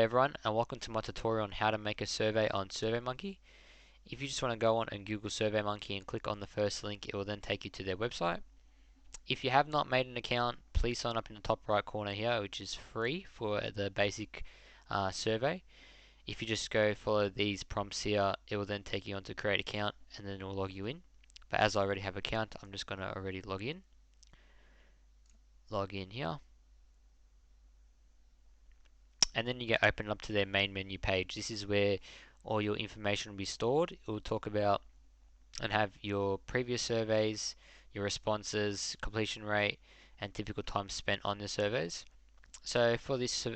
everyone, and welcome to my tutorial on how to make a survey on SurveyMonkey. If you just want to go on and Google SurveyMonkey and click on the first link, it will then take you to their website. If you have not made an account, please sign up in the top right corner here, which is free for the basic survey. If you just go follow these prompts here, it will then take you on to create account and then it will log you in. But as I already have an account, I'm just going to already log in. Log in here. And then you get open up to their main menu page. This is where all your information will be stored. It will talk about and have your previous surveys, your responses, completion rate, and typical time spent on the surveys. So for this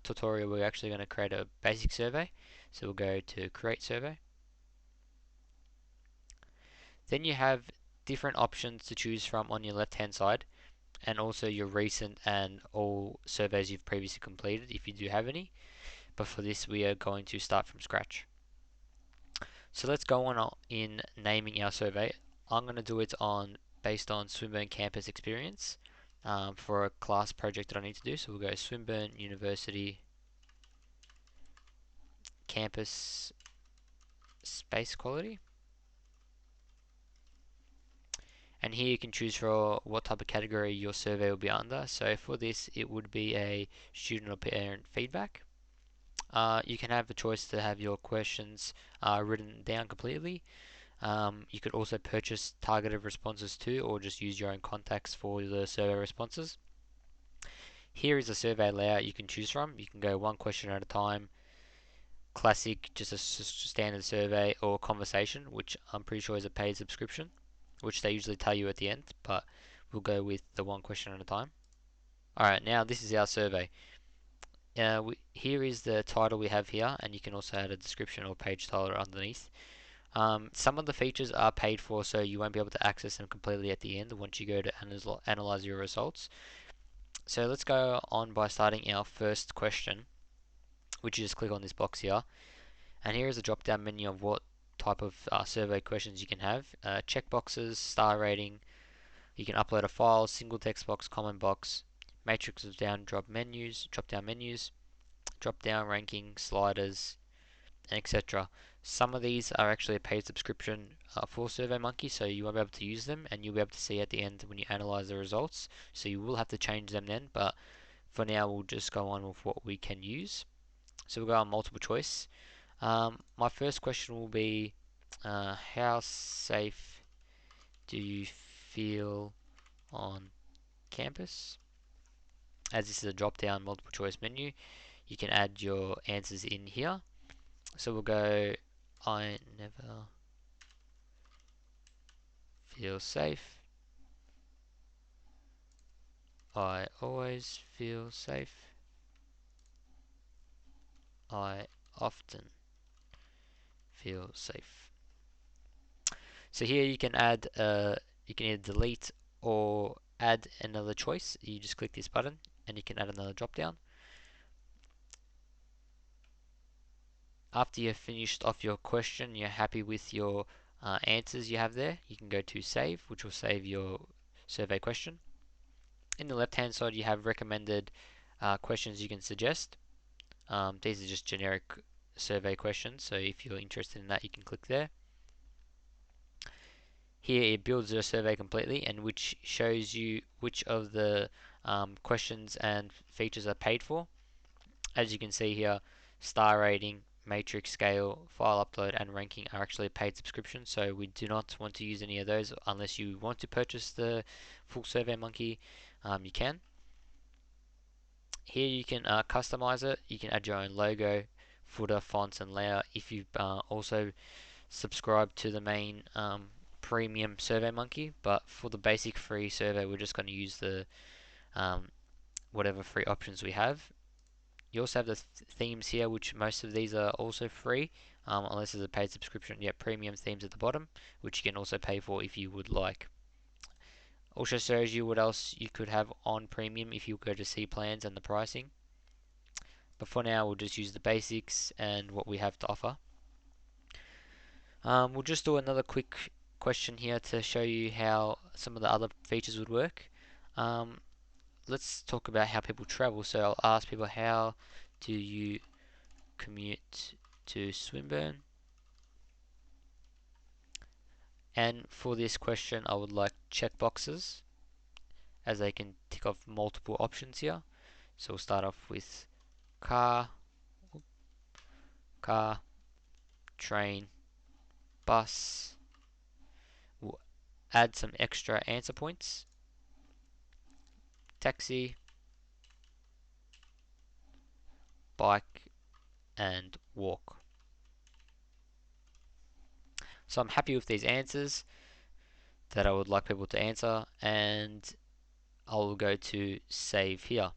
tutorial, we're actually going to create a basic survey. So we'll go to create survey. Then you have different options to choose from on your left hand side, and also your recent and all surveys you've previously completed if you do have any. But for this, we are going to start from scratch. So let's go on in naming our survey. I'm going to do it based on Swinburne campus experience for a class project that I need to do. So we'll go Swinburne University campus space quality. And here you can choose for what type of category your survey will be under. So for this, it would be a student or parent feedback. You can have the choice to have your questions written down completely. You could also purchase targeted responses too, or just use your own contacts for the survey responses. Here is a survey layout you can choose from. You can go one question at a time, classic, just a standard survey, or conversation, which I'm pretty sure is a paid subscription, which they usually tell you at the end, but we'll go with the one question at a time. Alright, now this is our survey. Here is the title we have here, and you can also add a description or page title underneath. Some of the features are paid for, so you won't be able to access them completely at the end once you go to analyze your results. So let's go on by starting our first question, which you just click on this box here. And here is a drop down menu of what type of survey questions you can have. Check boxes, star rating, you can upload a file, single text box, comment box, matrix of drop down menus, drop down ranking, sliders, etc. Some of these are actually a paid subscription for SurveyMonkey, so you won't be able to use them, and you'll be able to see at the end when you analyze the results. So you will have to change them then, but for now we'll just go on with what we can use. So we'll go on multiple choice. My first question will be, how safe do you feel on campus? As this is a drop down multiple choice menu, you can add your answers in here. So we'll go, I never feel safe. I always feel safe. I often feel safe. So here you can add, you can either delete or add another choice. You just click this button and you can add another drop down. After you've finished off your question, you're happy with your answers you have there, you can go to save, which will save your survey question. In the left hand side you have recommended questions you can suggest. These are just generic survey questions, so if you're interested in that you can click there. Here it builds your survey completely, and which shows you which of the questions and features are paid for. As you can see here, star rating, matrix scale, file upload, and ranking are actually paid subscriptions, so we do not want to use any of those unless you want to purchase the full SurveyMonkey. You can. Here you can customize it. You can add your own logo, footer, fonts, and layout. If you also subscribe to the main premium SurveyMonkey, but for the basic free survey, we're just going to use the whatever free options we have. You also have the themes here, which most of these are also free, unless it's a paid subscription. Yeah, premium themes at the bottom, which you can also pay for if you would like. Also shows you what else you could have on premium if you go to see plans and the pricing. But for now, we'll just use the basics and what we have to offer. We'll just do another quick question here to show you how some of the other features would work. Let's talk about how people travel. So I'll ask people, how do you commute to Swinburne. And for this question, I would like checkboxes, as they can tick off multiple options here. So we'll start off with car, car, train, bus. We'll add some extra answer points. Taxi, bike, and walk. So I'm happy with these answers that I would like people to answer, and I'll go to save here.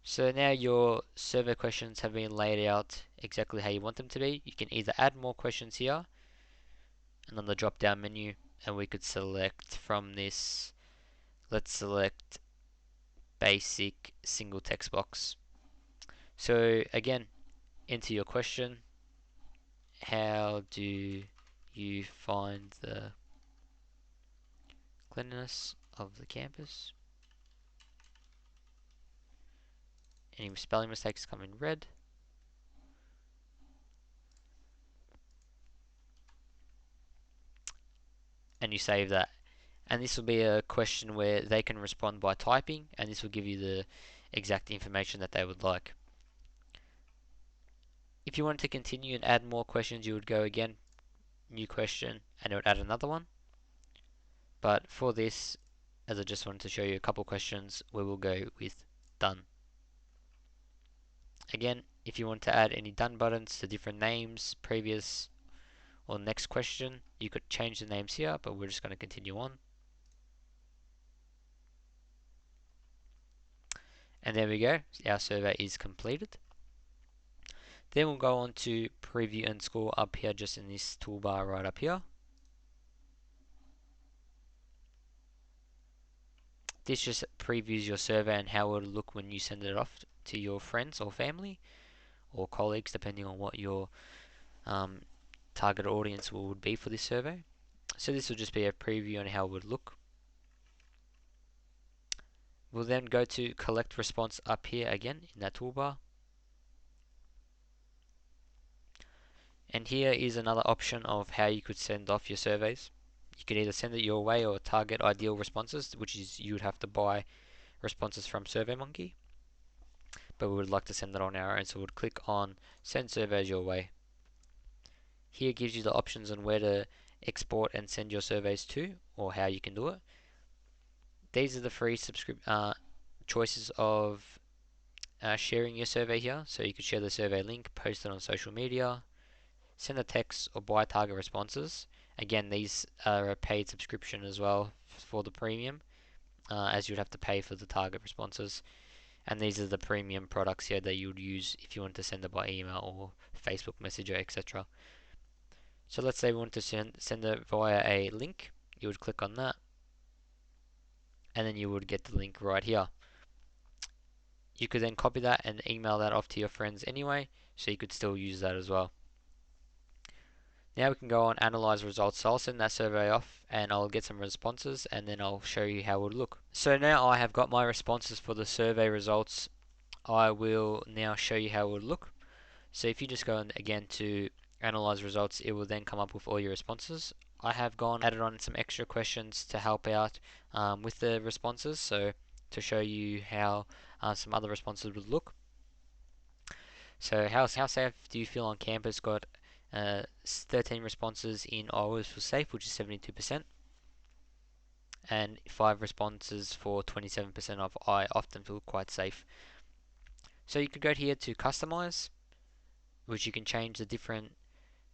So now your survey questions have been laid out exactly how you want them to be. You can either add more questions here and on the drop down menu, and we could select from this, let's select basic single text box. So again, enter your question. How do you find the cleanliness of the campus? Any spelling mistakes come in red. And you save that. And this will be a question where they can respond by typing, and this will give you the exact information that they would like. If you wanted to continue and add more questions, you would go again, new question, and it would add another one. But for this, as I just wanted to show you a couple questions, we will go with done. Again, if you want to add any done buttons to different names, previous or next question, you could change the names here, but we're just going to continue on. And there we go, our survey is completed. Then we'll go on to preview and score up here, just in this toolbar right up here. This just previews your survey and how it will look when you send it off to your friends or family or colleagues, depending on what your target audience would be for this survey. So this will just be a preview on how it would look. We'll then go to collect response up here again in that toolbar. And here is another option of how you could send off your surveys. You could either send it your way or target ideal responses, which is you would have to buy responses from SurveyMonkey. But we would like to send that on our own, so we would click on send surveys your way. Here it gives you the options on where to export and send your surveys to, or how you can do it. These are the free choices of sharing your survey here. So you could share the survey link, post it on social media, send a text, or buy target responses. Again, these are a paid subscription as well for the premium, as you'd have to pay for the target responses. And these are the premium products here that you would use if you want to send it by email or Facebook Messenger, etc. So let's say we want to send it via a link. You would click on that, and then you would get the link right here. You could then copy that and email that off to your friends anyway, so you could still use that as well. Now we can go on analyze results. So I'll send that survey off and I'll get some responses, and then I'll show you how it would look. So now I have got my responses for the survey results. I will now show you how it would look. So if you just go again to analyze results, it will then come up with all your responses. I have added on some extra questions to help out with the responses, so to show you how some other responses would look. So how safe do you feel on campus? Got 13 responses in I always feel safe, which is 72%, and 5 responses for 27% of I often feel quite safe. So you could go here to customize, which you can change the different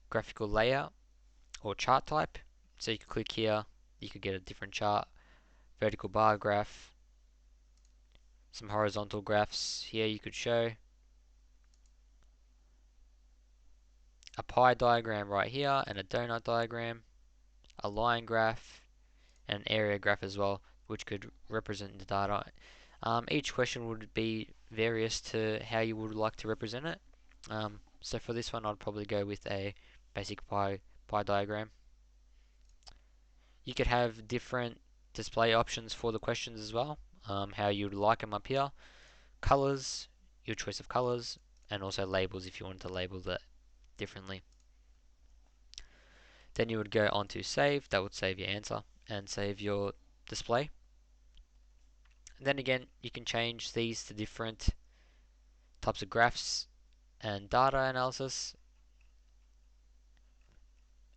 graphical layout or chart type. So you could click here, you could get a different chart, vertical bar graph, some horizontal graphs here you could show, a pie diagram right here, and a donut diagram, a line graph, and an area graph as well, which could represent the data. Each question would be various to how you would like to represent it. So for this one, I'd probably go with a basic pie diagram. You could have different display options for the questions as well, how you'd like them up here. Colors, your choice of colors, and also labels if you wanted to label that differently. Then you would go on to save, that would save your answer and save your display. And then again, you can change these to different types of graphs and data analysis,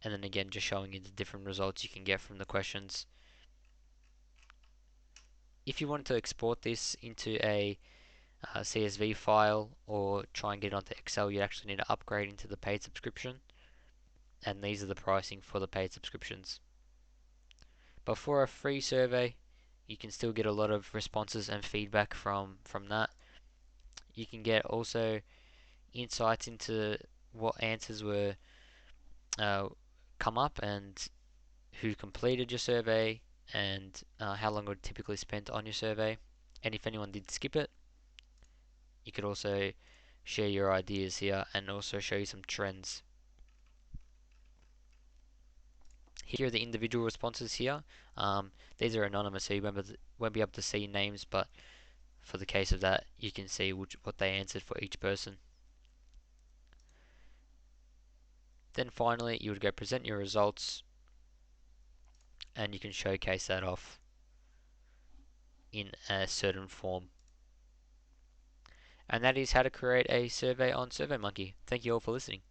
and then again just showing you the different results you can get from the questions. If you wanted to export this into a CSV file or try and get it onto Excel, you actually need to upgrade into the paid subscription, and these are the pricing for the paid subscriptions. But for a free survey, you can still get a lot of responses and feedback from that. You can get also insights into what answers were come up and who completed your survey and how long it would typically spent on your survey, and if anyone did skip it. You could also share your ideas here and also show you some trends. Here are the individual responses here. These are anonymous, so you won't be able to see names, but for the case of that, you can see what they answered for each person. Then finally, you would go present your results, and you can showcase that off in a certain form. And that is how to create a survey on SurveyMonkey. Thank you all for listening.